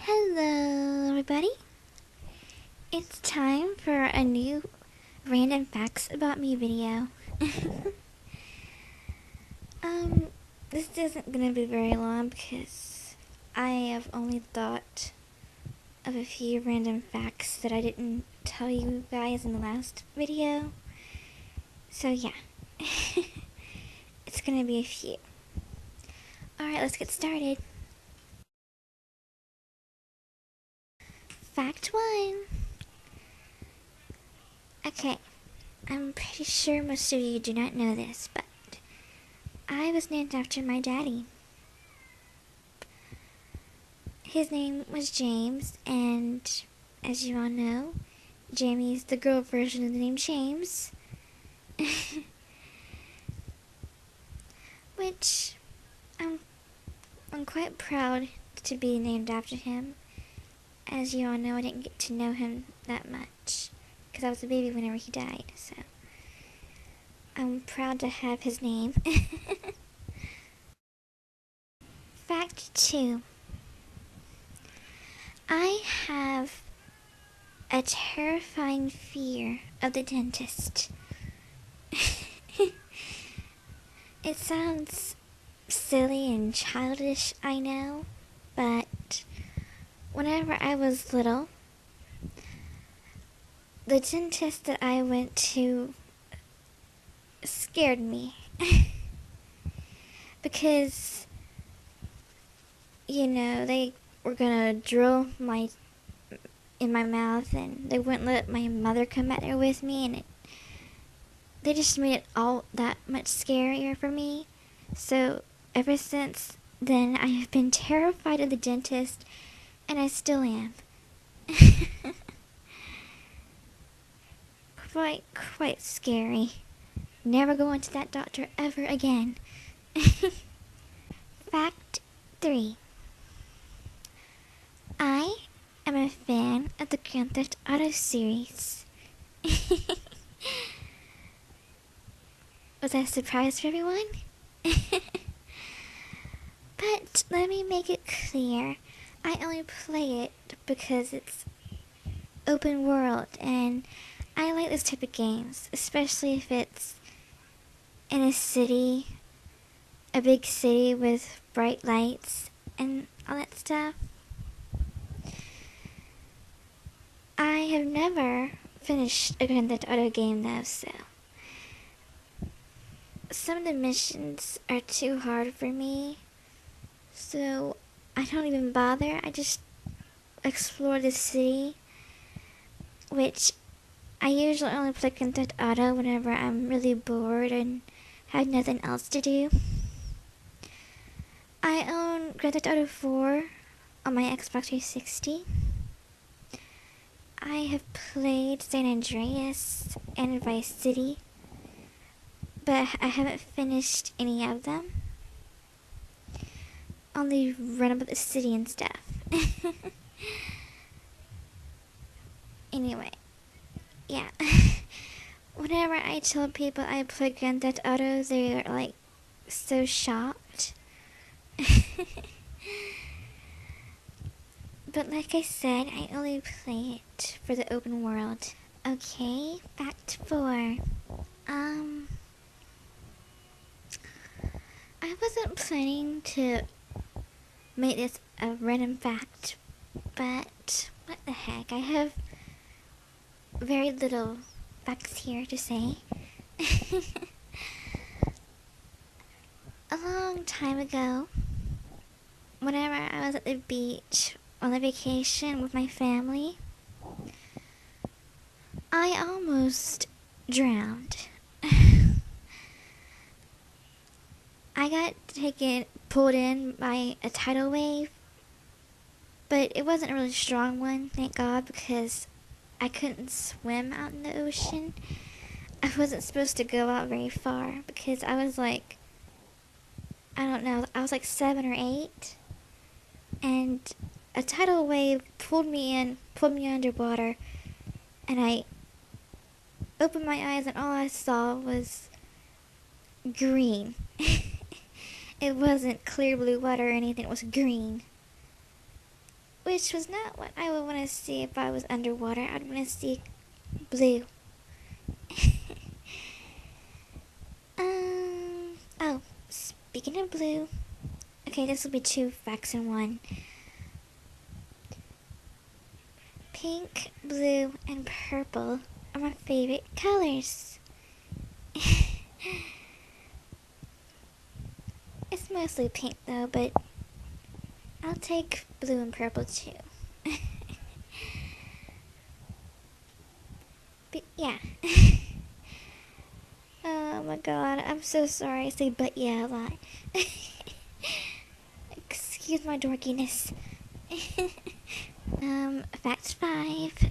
Hello, everybody. It's time for a new random facts about me video. This isn't gonna be very long because I have only thought of a few random facts that I didn't tell you guys in the last video. So yeah, it's gonna be a few. Alright, let's get started. Fact 1. Okay, I'm pretty sure most of you do not know this, but I was named after my daddy. His name was James, and as you all know, Jamie is the girl version of the name James. Which I'm quite proud to be named after him. As you all know, I didn't get to know him that much because I was a baby whenever he died, so I'm proud to have his name. Fact 2. I have a terrifying fear of the dentist. It sounds silly and childish, I know, but whenever I was little, the dentist that I went to scared me. Because, you know, they were gonna drill in my mouth, and they wouldn't let my mother come back there with me, and they just made it all that much scarier for me. So ever since then, I have been terrified of the dentist, and I still am. Quite scary. Never going to that doctor ever again. Fact 3. I am a fan of the Grand Theft Auto series. Was that a surprise for everyone? But let me make it clear. I only play it because it's open world, and I like this type of games, especially if it's in a city, a big city with bright lights and all that stuff. I have never finished a Grand Theft Auto game though, so some of the missions are too hard for me, so I don't even bother. I just explore the city, which I usually only play Grand Theft Auto whenever I'm really bored and have nothing else to do. I own Grand Theft Auto 4 on my Xbox 360. I have played San Andreas and Vice City, but I haven't finished any of them. Only run about the city and stuff. Anyway, yeah. Whenever I tell people I play Grand Theft Auto, they're like so shocked. But like I said, I only play it for the open world. Okay, fact 4. I wasn't planning to make this a random fact, but what the heck, I have very little facts here to say. A long time ago, whenever I was at the beach on a vacation with my family, I almost drowned. I got pulled in by a tidal wave, but it wasn't a really strong one, thank God, because I couldn't swim out in the ocean. I wasn't supposed to go out very far because I was like, I don't know, I was like 7 or 8, and a tidal wave pulled me underwater, and I opened my eyes and all I saw was green. It wasn't clear blue water or anything, it was green. which was not what I would want to see if I was underwater. I'd want to see blue. Oh, speaking of blue, okay, this will be 2 facts in one. Pink, blue, and purple are my favorite colors. It's mostly pink though, but I'll take blue and purple too. But yeah. Oh my god, I'm so sorry I say but yeah a lot. Excuse my dorkiness. Fact 5.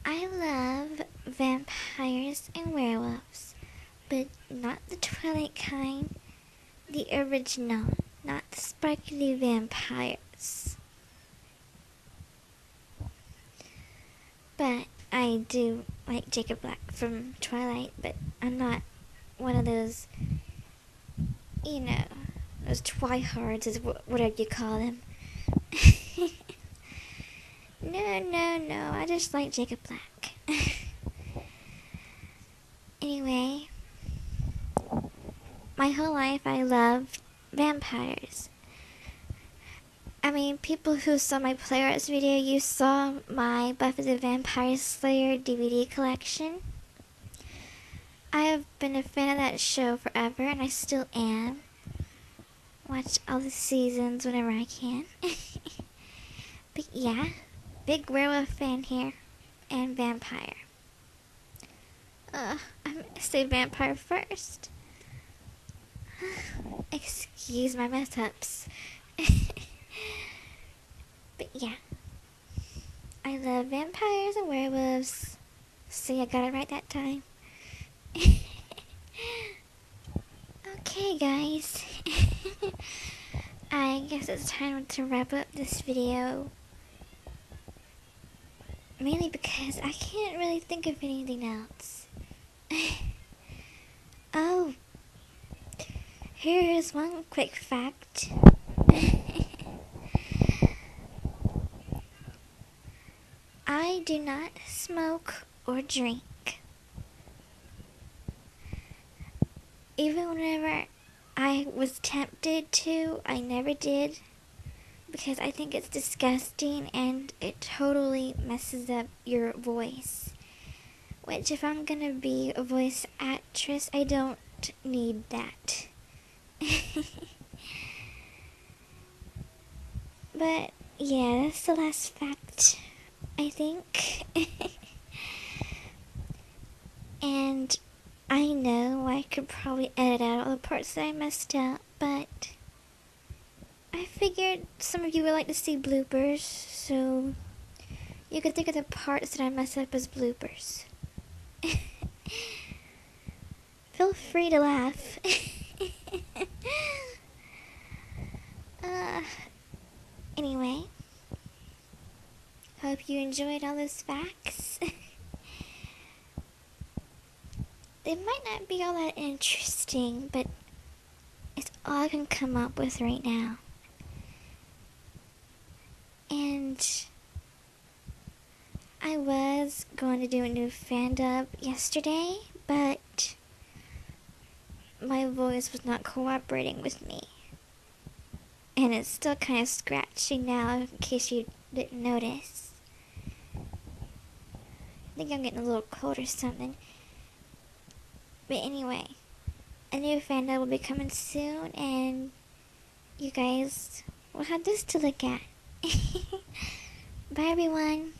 I love vampires and werewolves, but not the Twilight kind, the original, not the sparkly vampires. But I do like Jacob Black from Twilight, but I'm not one of those, you know, those twihards, is whatever you call them. No, I just like Jacob Black. Anyway, my whole life I loved vampires. I mean, people who saw my Play Arts video, you saw my Buffy the Vampire Slayer DVD collection. I have been a fan of that show forever, and I still am. Watch all the seasons whenever I can. But yeah, big werewolf fan here, and vampire. I'm gonna say vampire first. Excuse my mess ups. But yeah, I love vampires and werewolves. See, I got it right that time. Okay, guys. I guess it's time to wrap up this video. Mainly because I can't really think of anything else. Oh, here is one quick fact. I do not smoke or drink. Even whenever I was tempted to, I never did. Because I think it's disgusting and it totally messes up your voice. Which, if I'm gonna be a voice actress, I don't need that. But yeah, that's the last fact, I think. And I know I could probably edit out all the parts that I messed up, but I figured some of you would like to see bloopers, so you could think of the parts that I mess up as bloopers. Feel free to laugh. Anyway, hope you enjoyed all those facts. They might not be all that interesting, but it's all I can come up with right now. And I was going to do a new fan dub yesterday, but my voice was not cooperating with me. And it's still kind of scratchy now, in case you didn't notice. I think I'm getting a little cold or something. But anyway, a new fan dub will be coming soon, and you guys will have this to look at. Bye, everyone.